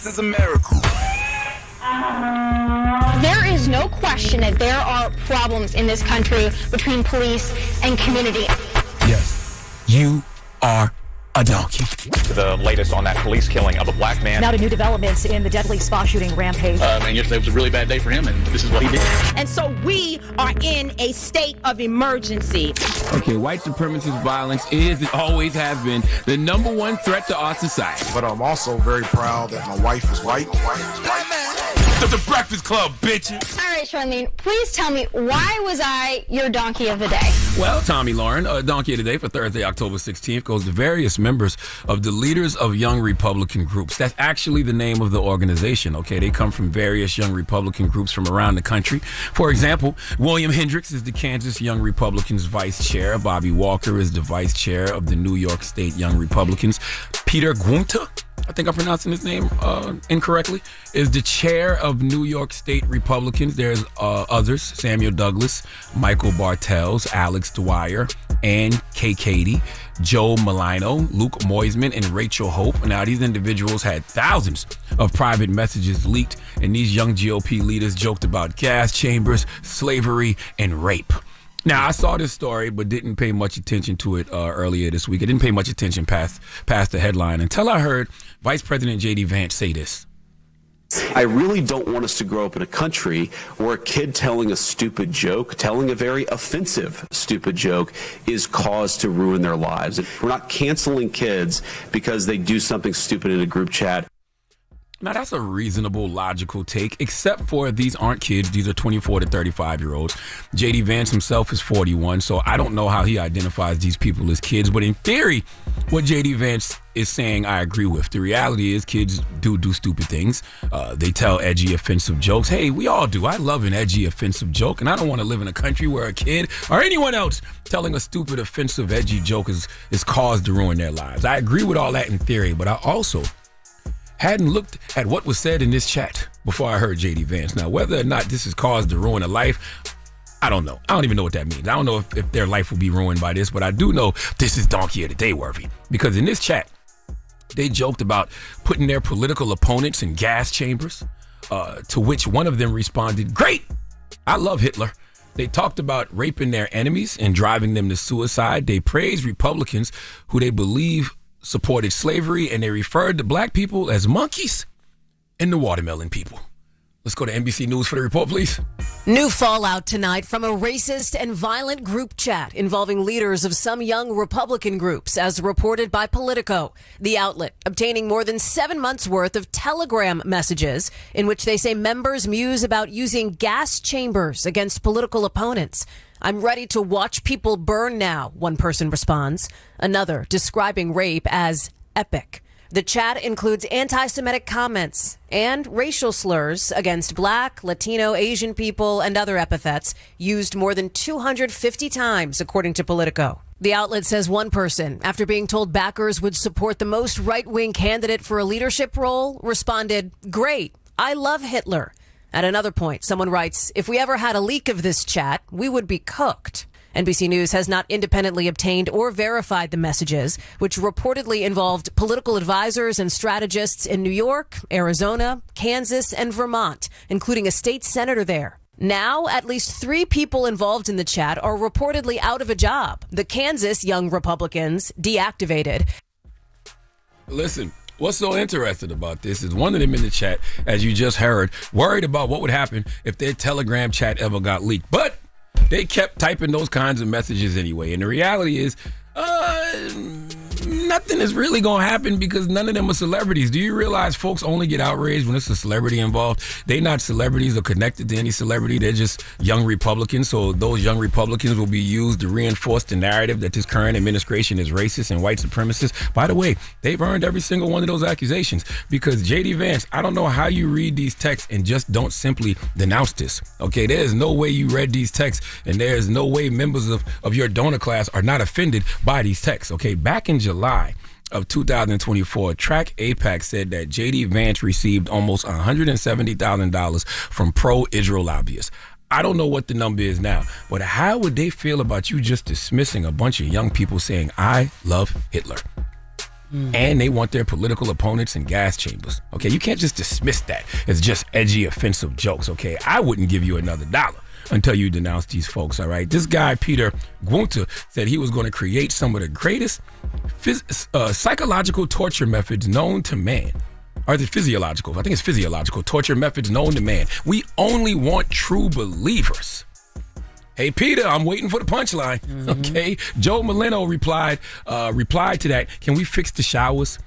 This is a miracle. There is no question that there are problems in this country between police and community. Yes, you are a donkey. The latest on that police killing of a black man. Now to new developments in the deadly spa shooting rampage. And yesterday was a really bad day for him, and this is what he did. And so we are in a state of emergency. Okay, white supremacist violence is and always has been the number one threat to our society. But I'm also very proud that my wife is white. The Breakfast Club, bitches. All right, Charlamagne, please tell me, why was I your donkey of the day? Well, Tommy Loren, Donkey of the Day for Thursday, October 16th, goes to various members of the Leaders of Young Republican Groups. That's actually the name of the organization, okay? They come from various young Republican groups from around the country. For example, William Hendricks is the Kansas Young Republicans vice chair. Bobby Walker is the vice chair of the New York State Young Republicans. Peter Guenta, I think I'm pronouncing his name incorrectly, is the chair of New York State Republicans. There's others, Samuel Douglas, Michael Bartels, Alex Dwyer, Ann K. Cady, Joe Malino, Luke Moisman, and Rachel Hope. Now, these individuals had thousands of private messages leaked, and these young GOP leaders joked about gas chambers, slavery, and rape. Now, I saw this story, but didn't pay much attention to it earlier this week. I didn't pay much attention past the headline until I heard Vice President J.D. Vance say this. I really don't want us to grow up in a country where a kid telling a stupid joke, telling a very offensive stupid joke, is cause to ruin their lives. We're not canceling kids because they do something stupid in a group chat. Now, that's a reasonable, logical take, except for these aren't kids. These are 24 to 35-year-olds. J.D. Vance himself is 41, so I don't know how he identifies these people as kids. But in theory, what J.D. Vance is saying, I agree with. The reality is kids do stupid things. They tell edgy, offensive jokes. Hey, we all do. I love an edgy, offensive joke, and I don't want to live in a country where a kid or anyone else telling a stupid, offensive, edgy joke is caused to ruin their lives. I agree with all that in theory, but I also hadn't looked at what was said in this chat before I heard J.D. Vance. Now, whether or not this is caused to ruin a life, I don't know. I don't even know what that means. I don't know if their life will be ruined by this, but I do know this is Donkey of the Day worthy. Because in this chat, they joked about putting their political opponents in gas chambers, to which one of them responded, "Great, I love Hitler." They talked about raping their enemies and driving them to suicide. They praised Republicans who they believe supported slavery, and they referred to black people as monkeys and the watermelon people. Let's go to NBC News for the report, please. New fallout tonight from a racist and violent group chat involving leaders of some young Republican groups, as reported by Politico. The outlet obtaining more than 7 months' worth of Telegram messages in which they say members muse about using gas chambers against political opponents. "I'm ready to watch people burn now," one person responds. Another describing rape as epic. The chat includes anti-Semitic comments and racial slurs against Black, Latino, Asian people, and other epithets used more than 250 times, according to Politico. The outlet says one person, after being told backers would support the most right-wing candidate for a leadership role, responded, "Great, I love Hitler." At another point, someone writes, "If we ever had a leak of this chat, we would be cooked." NBC News has not independently obtained or verified the messages, which reportedly involved political advisors and strategists in New York, Arizona, Kansas, and Vermont, including a state senator there. Now, at least 3 people involved in the chat are reportedly out of a job. The Kansas Young Republicans deactivated. Listen, what's so interesting about this is one of them in the chat, as you just heard, worried about what would happen if their Telegram chat ever got leaked. But they kept typing those kinds of messages anyway. And the reality is, nothing is really going to happen because none of them are celebrities. Do you realize folks only get outraged when it's a celebrity involved? They're not celebrities or connected to any celebrity. They're just young Republicans. So those young Republicans will be used to reinforce the narrative that this current administration is racist and white supremacist. By the way, they've earned every single one of those accusations because J.D. Vance, I don't know how you read these texts and just don't simply denounce this. Okay, there's no way you read these texts and there's no way members of your donor class are not offended by these texts. Okay, back in July of 2024, Track APAC said that J.D. Vance received almost $170,000 from pro-Israel lobbyists. I don't know what the number is now, but how would they feel about you just dismissing a bunch of young people saying, "I love Hitler"? And they want their political opponents in gas chambers. Okay, you can't just dismiss that as just edgy, offensive jokes. Okay, I wouldn't give you another dollar until you denounce these folks. All right, this guy Peter Gunther said he was going to create some of the greatest psychological torture methods known to man. Or is it physiological? I think it's physiological torture methods known to man. We only want true believers. Hey, Peter, I'm waiting for the punchline. Okay. Joe Molino replied to that. Can we fix the showers?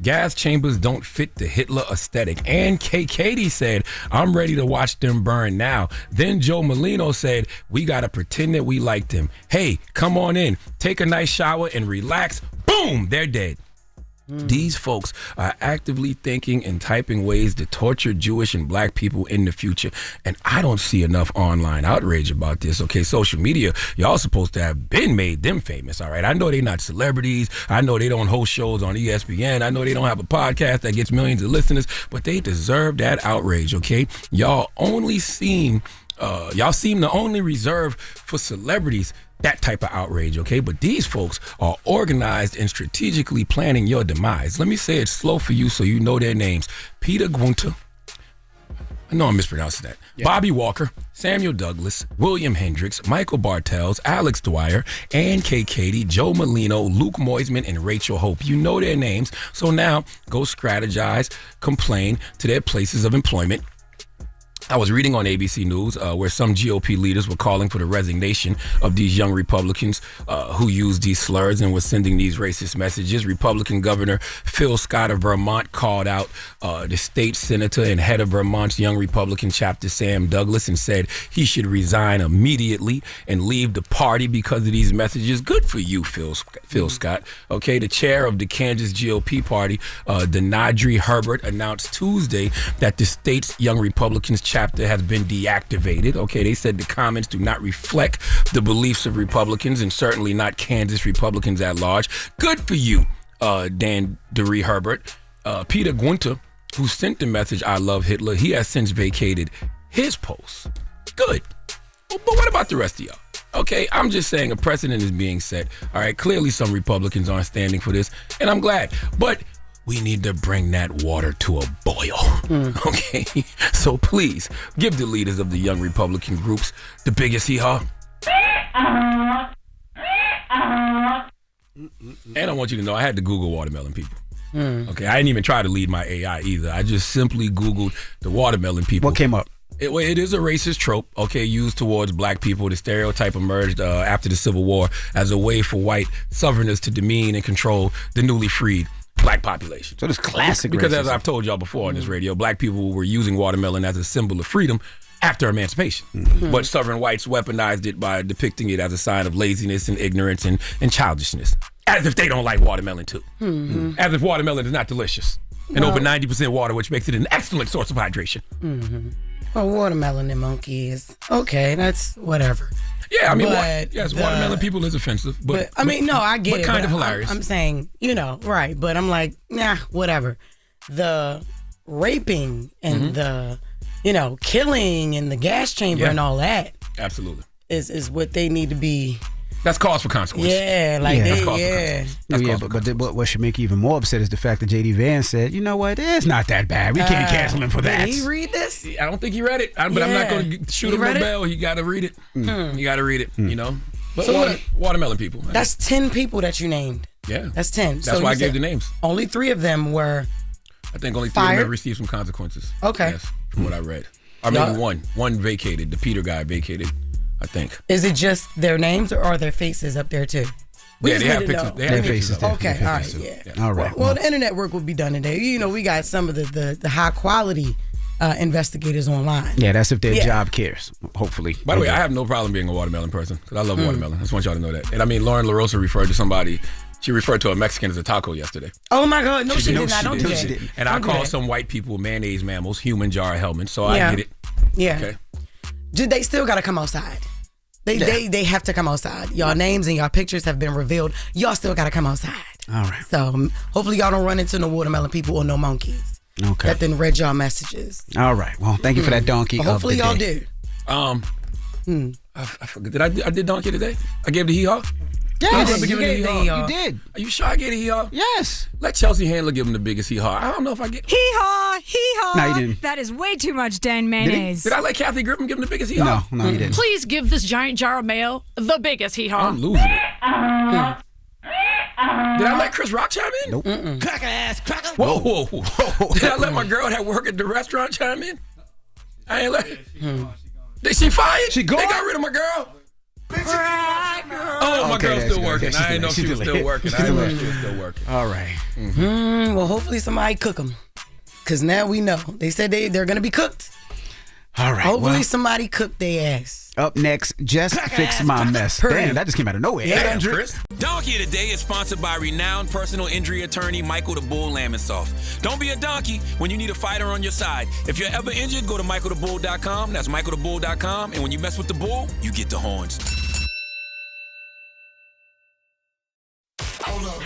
Gas chambers don't fit the Hitler aesthetic. And Katie said, I'm ready to watch them burn now. Then Joe Molino said, we got to pretend that we like them. Hey, come on in. Take a nice shower and relax. Boom, they're dead. These folks are actively thinking and typing ways to torture Jewish and black people in the future. And I don't see enough online outrage about this. Okay, social media, y'all supposed to have been made them famous, all right? I know they're not celebrities. I know they don't host shows on ESPN. I know they don't have a podcast that gets millions of listeners, but they deserve that outrage, okay? Y'all seem to only reserve for celebrities that type of outrage, okay? But these folks are organized and strategically planning your demise. Let me say it slow for you so you know their names. Peter Gunther. I know I'm mispronouncing that. Yeah. Bobby Walker, Samuel Douglas, William Hendricks, Michael Bartels, Alex Dwyer, Ann K. Katie, Joe Molino, Luke Moisman, and Rachel Hope. You know their names. So now go strategize, complain to their places of employment. I was reading on ABC News where some GOP leaders were calling for the resignation of these young Republicans who used these slurs and were sending these racist messages. Republican Governor Phil Scott of Vermont called out the state senator and head of Vermont's Young Republican chapter, Sam Douglas, and said he should resign immediately and leave the party because of these messages. Good for you, Phil Scott. Okay, the chair of the Kansas GOP party, Denadri Herbert, announced Tuesday that the state's Young Republicans chapter has been deactivated. Okay, they said the comments do not reflect the beliefs of Republicans and certainly not Kansas Republicans at large. Good for you, Dan DeRee Herbert. Peter Gunther, who sent the message, I love Hitler, he has since vacated his post. Good. But what about the rest of y'all? Okay, I'm just saying a precedent is being set. All right, clearly some Republicans aren't standing for this, and I'm glad. But we need to bring that water to a boil, okay? So please, give the leaders of the young Republican groups the biggest hee-haw. And I want you to know, I had to Google watermelon people. Okay, I didn't even try to lead my AI either. I just simply Googled the watermelon people. What came up? It is a racist trope, okay, used towards black people. The stereotype emerged after the Civil War as a way for white Southerners to demean and control the newly freed black population. So this classic because racism. As I've told y'all before on this radio, black people were using watermelon as a symbol of freedom after emancipation. But Southern whites weaponized it by depicting it as a sign of laziness and ignorance and childishness. As if they don't like watermelon too. As if watermelon is not delicious. And over 90% water, which makes it an excellent source of hydration. Well, watermelon and monkeys. Okay, that's whatever. Yeah, I mean, watermelon people is offensive. But I mean, no, I get but it. Kind of hilarious. I'm saying, right. But I'm like, nah, whatever. The raping and the, killing and the gas chamber and all that. Absolutely. Is what they need to be. That's cause for consequence. Yeah, like that's cause for consequence. But what should make you even more upset is the fact that J.D. Vance said, you know what, it's not that bad. We can't cancel him for that. Did he read this? I don't think he read it, but I'm not going to shoot him a bell. He got to read it. You got to read it, But so watermelon people. That's 10 people that you named. Yeah. That's 10. That's why I gave the names. Only 3 of them were I think only 3 of them received some consequences. Okay. Yes, from what I read. Or maybe one. One vacated. The Peter guy vacated, I think. Is it just their names or are their faces up there too? Yeah, they have pictures. They have faces. Okay, all right, yeah. All right. Well, the internet work will be done today. We got some of the high quality investigators online. Yeah, that's if their job cares, hopefully. By the way, I have no problem being a watermelon person because I love watermelon. I just want y'all to know that. And I mean, Loren LoRosa referred to somebody. She referred to a Mexican as a taco yesterday. Oh my God! No, she did not. Don't do that. And I call some white people mayonnaise mammals, human jar helmets. So I get it. Yeah. Okay. They still got to come outside. They have to come outside. Y'all names and y'all pictures have been revealed. Y'all still got to come outside. All right. So hopefully y'all don't run into no watermelon people or no monkeys. Okay. That then read y'all messages. All right. Well, thank you for that donkey. Well, hopefully y'all do. I forget. I did donkey today. I gave the hee-haw. Yes, you gave the hee-haw. You did. Are you sure I get a hee-haw? Yes. Let Chelsea Handler give him the biggest hee-haw. I don't know if I get... Hee-haw, hee-haw. No, you didn't. That is way too much Dan mayonnaise. Did I let Kathy Griffin give him the biggest hee-haw? No, you didn't. Please give this giant jar of mayo the biggest hee-haw. I'm losing it. Did I let Chris Rock chime in? Nope. Cracker ass, cracker. Whoa. Did I let my girl that work at the restaurant chime in? I ain't let... Did she fired? She gone? They got rid of my girl? Oh, my Okay, girl's that's still good. working. Okay, I didn't know she was still working. I didn't know she was still working. All right. Well, hopefully somebody cook them. Because now we know. They said they're going to be cooked. All right. Hopefully somebody cooked their ass. Up next, Jess Fix My Mess. Damn, that just came out of nowhere. Damn, Chris. Donkey of the Day is sponsored by renowned personal injury attorney Michael the Bull Lamonsoff. Don't be a donkey when you need a fighter on your side. If you're ever injured, go to michaelthebull.com. That's michaelthebull.com. And when you mess with the bull, you get the horns. Hold up.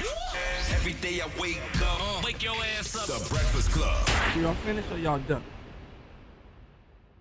Every day I wake up, wake your ass up. The Breakfast Club. Y'all finished or y'all done?